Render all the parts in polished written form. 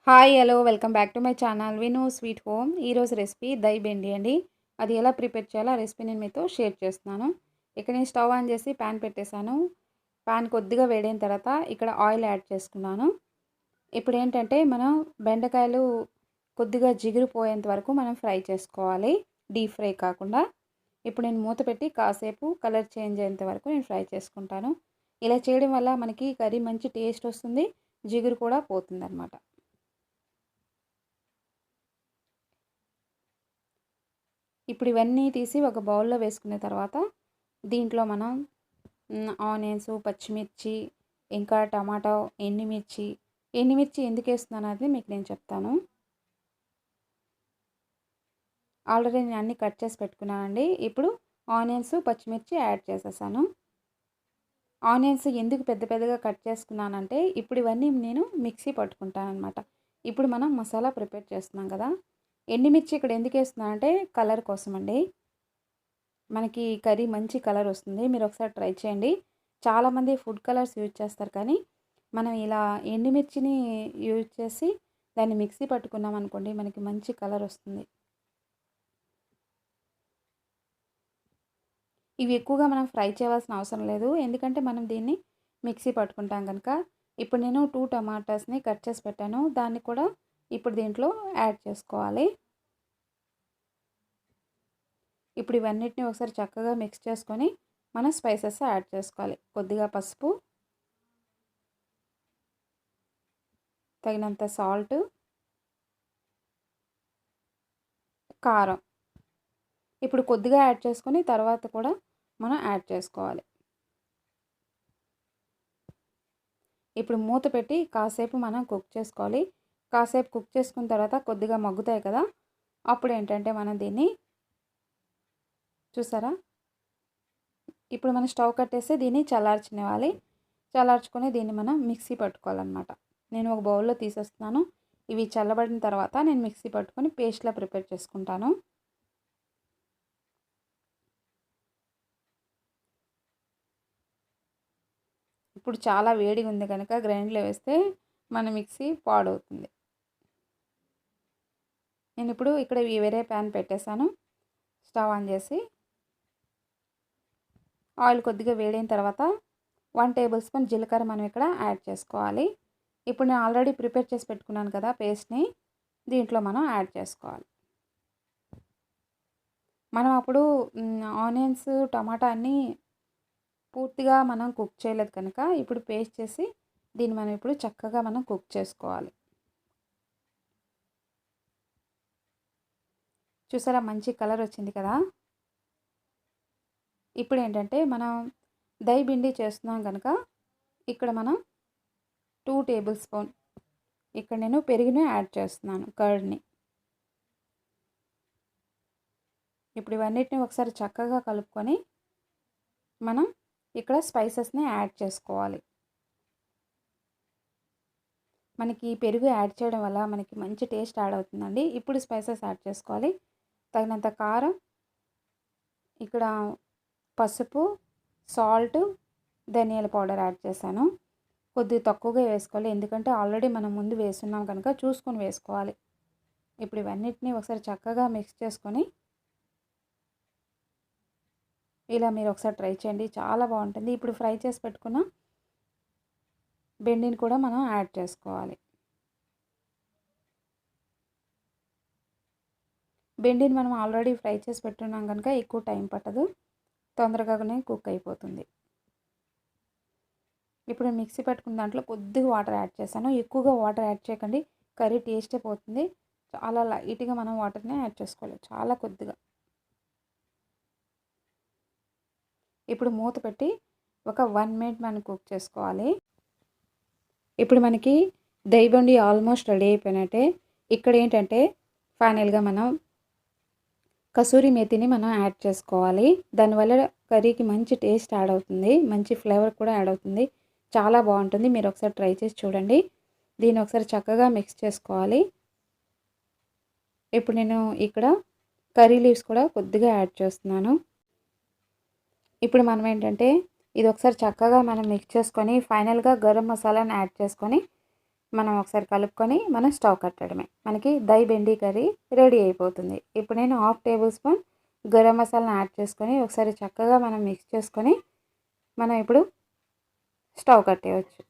Hi hello welcome back to my channel విను sweet home. ఈరోజు recipe dahi బెండి అండి. అది ఎలా ప్రిపేర్ చేయాలో ఆ రెసిపీ నేను మీతో షేర్ చేస్తున్నాను. ఇక్కడ నేను స్టవ్ ఆన్ చేసి ప్యాన్ పెట్టేశాను. ప్యాన్ కొద్దిగా వేడైన తర్వాత ఇక్కడ ఆయిల్ యాడ్ చేసుకున్నాను. ఇప్పుడు ఏంటంటే మనం బెండకాయలు కొద్దిగా జిగురు పోయేంత వరకు మనం ఫ్రై చేసుకోవాలి, డీప్ ఫ్రై కాకుండా. ఇప్పుడు నేను మూత పెట్టి కాసేపు కలర్ చేంజ్ అయ్యేంత వరకు నేను ఫ్రై చేసుకుంటాను. ఇలా చేయడం వల్ల మనకి కర్రీ మంచి టేస్ట్ వస్తుంది, జిగురు కూడా పోతుంది అన్నమాట. ఇప్పుడు ఇవన్నీ తీసి ఒక బౌల్లో వేసుకున్న తర్వాత దీంట్లో మనం ఆనియన్స్, పచ్చిమిర్చి, ఇంకా టమాటో, ఎండుమిర్చి ఎందుకు వేస్తున్నాను అనేది మీకు నేను చెప్తాను. ఆల్రెడీ నేను అన్నీ కట్ చేసి పెట్టుకున్నానండి. ఇప్పుడు ఆనియన్స్, పచ్చిమిర్చి యాడ్ చేసేసాను. ఆనియన్స్ ఎందుకు పెద్ద పెద్దగా కట్ చేసుకున్నానంటే ఇప్పుడు ఇవన్నీ నేను మిక్సీ పట్టుకుంటాను అనమాట. ఇప్పుడు మనం మసాలా ప్రిపేర్ చేస్తున్నాం కదా. ఎండుమిర్చి ఇక్కడ ఎందుకు వేస్తున్నాను అంటే కలర్ కోసం అండి. మనకి కర్రీ మంచి కలర్ వస్తుంది. మీరు ఒకసారి ట్రై చేయండి. చాలామంది ఫుడ్ కలర్స్ యూజ్ చేస్తారు, కానీ మనం ఇలా ఎండుమిర్చిని యూజ్ చేసి దాన్ని మిక్సీ పట్టుకున్నాం అనుకోండి, మనకి మంచి కలర్ వస్తుంది. ఇవి ఎక్కువగా మనం ఫ్రై చేయవలసిన అవసరం లేదు, ఎందుకంటే మనం దీన్ని మిక్సీ పట్టుకుంటాం కనుక. ఇప్పుడు నేను 2 టమాటాస్ని కట్ చేసి పెట్టాను, దాన్ని కూడా ఇప్పుడు దీంట్లో యాడ్ చేసుకోవాలి. ఇప్పుడు ఇవన్నిటిని ఒకసారి చక్కగా మిక్స్ చేసుకొని మనం స్పైసెస్ యాడ్ చేసుకోవాలి. కొద్దిగా పసుపు, తగినంత సాల్ట్, కారం ఇప్పుడు కొద్దిగా యాడ్ చేసుకొని తర్వాత కూడా మనం యాడ్ చేసుకోవాలి. ఇప్పుడు మూత పెట్టి కాసేపు మనం కుక్ చేసుకోవాలి. కాసేపు కుక్ చేసుకున్న తర్వాత కొద్దిగా మగ్గుతాయి కదా, అప్పుడు ఏంటంటే మనం దీన్ని చూసారా, ఇప్పుడు మనం స్టవ్ కట్టేసి దీన్ని చల్లార్చుకోవాలి. చల్లార్చుకొని దీన్ని మనం మిక్సీ పట్టుకోవాలన్నమాట. నేను ఒక బౌల్లో తీసేస్తున్నాను. ఇవి చల్లబడిన తర్వాత నేను మిక్సీ పట్టుకొని పేస్ట్లా ప్రిపేర్ చేసుకుంటాను. ఇప్పుడు చాలా వేడిగా ఉంది కనుక గ్రైండ్లో వేస్తే మన మిక్సీ పాడవుతుంది. నేను ఇప్పుడు ఇక్కడ వేరే ప్యాన్ పెట్టేశాను. స్టవ్ ఆన్ చేసి ఆయిల్ కొద్దిగా వేడైన తర్వాత 1 టేబుల్ స్పూన్ జీలకర్ర మనం ఇక్కడ యాడ్ చేసుకోవాలి. ఇప్పుడు నేను ఆల్రెడీ ప్రిపేర్ చేసి పెట్టుకున్నాను కదా పేస్ట్ని, దీంట్లో మనం యాడ్ చేసుకోవాలి. మనం అప్పుడు ఆనియన్స్, టమాటా అన్నీ పూర్తిగా మనం కుక్ చేయలేదు కనుక ఇప్పుడు పేస్ట్ చేసి దీన్ని మనం ఇప్పుడు చక్కగా మనం కుక్ చేసుకోవాలి. చూసారా, మంచి కలర్ వచ్చింది కదా. ఇప్పుడు ఏంటంటే మనం దహి భిండి చేస్తున్నాం కనుక ఇక్కడ మనం 2 టేబుల్ స్పూన్ ఇక్కడ నేను పెరుగుని యాడ్ చేస్తున్నాను, కర్డ్ని. ఇప్పుడు ఇవన్నిటిని ఒకసారి చక్కగా కలుపుకొని మనం ఇక్కడ స్పైసెస్ని యాడ్ చేసుకోవాలి. మనకి పెరుగు యాడ్ చేయడం వల్ల మనకి మంచి టేస్ట్ యాడ్ అవుతుందండి. ఇప్పుడు స్పైసెస్ యాడ్ చేసుకోవాలి. తగినంత కారం, ఇక్కడ పసుపు, సాల్ట్, ధనియాల పౌడర్ యాడ్ చేశాను. కొద్దిగా తక్కువగా వేసుకోవాలి, ఎందుకంటే ఆల్రెడీ మనం ముందు వేస్తున్నాం కనుక చూసుకొని వేసుకోవాలి. ఇప్పుడు ఇవన్నిటిని ఒకసారి చక్కగా మిక్స్ చేసుకొని ఇలా మీరు ఒకసారి ట్రై చేయండి, చాలా బాగుంటుంది. ఇప్పుడు ఫ్రై చేసి పెట్టుకున్న బెండిని కూడా మనం యాడ్ చేసుకోవాలి. బెండిని మనం ఆల్రెడీ ఫ్రై చేసి పెట్టున్నాం కనుక ఎక్కువ టైం పట్టదు, తొందరగానే కుక్ అయిపోతుంది. ఇప్పుడు మిక్సీ పట్టుకున్న దాంట్లో కొద్దిగా వాటర్ యాడ్ చేశాను. ఎక్కువగా వాటర్ యాడ్ చేయకండి, కర్రీ టేస్టే పోతుంది. చాలా లైట్గా మనం వాటర్ని యాడ్ చేసుకోవాలి, చాలా కొద్దిగా. ఇప్పుడు మూత పెట్టి ఒక 1 మినిట్ మనం కుక్ చేసుకోవాలి. ఇప్పుడు మనకి దహి బొండి ఆల్మోస్ట్ రెడీ అయిపోయినట్టే. ఇక్కడ ఏంటంటే ఫైనల్గా మనం కసూరి మేతిని మనం యాడ్ చేసుకోవాలి. దానివల్ల కర్రీకి మంచి టేస్ట్ యాడ్ అవుతుంది, మంచి ఫ్లేవర్ కూడా యాడ్ అవుతుంది, చాలా బాగుంటుంది. మీరు ఒకసారి ట్రై చేసి చూడండి. దీన్ని ఒకసారి చక్కగా మిక్స్ చేసుకోవాలి. ఇప్పుడు నేను ఇక్కడ కర్రీ లీవ్స్ కూడా కొద్దిగా యాడ్ చేస్తున్నాను. ఇప్పుడు మనం ఏంటంటే ఇది ఒకసారి చక్కగా మనం మిక్స్ చేసుకొని ఫైనల్గా గరం మసాలాని యాడ్ చేసుకొని మనం ఒకసారి కలుపుకొని మనం స్టవ్ కట్టడమే. మనకి దహి బెండి కర్రీ రెడీ అయిపోతుంది. ఇప్పుడు నేను 1/2 టేబుల్ స్పూన్ గరం మసాలాను యాడ్ చేసుకొని ఒకసారి చక్కగా మనం మిక్స్ చేసుకొని మనం ఇప్పుడు స్టవ్ కట్టేయచ్చు.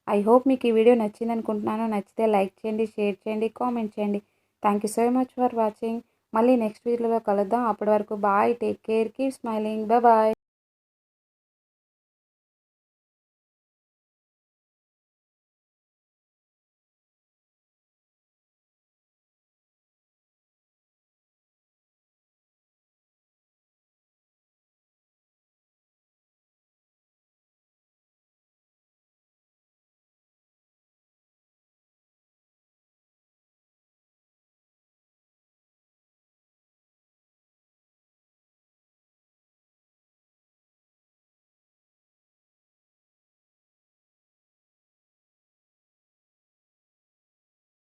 ఐ హోప్ మీకు ఈ వీడియో నచ్చింది అనుకుంటున్నాను. నచ్చితే లైక్ చేయండి, షేర్ చేయండి, కామెంట్ చేయండి. Thank you so much for watching. మళ్ళీ నెక్స్ట్ వీడియోలో కలుద్దాం. అప్పటి వరకు bye, take care, keep smiling, bye.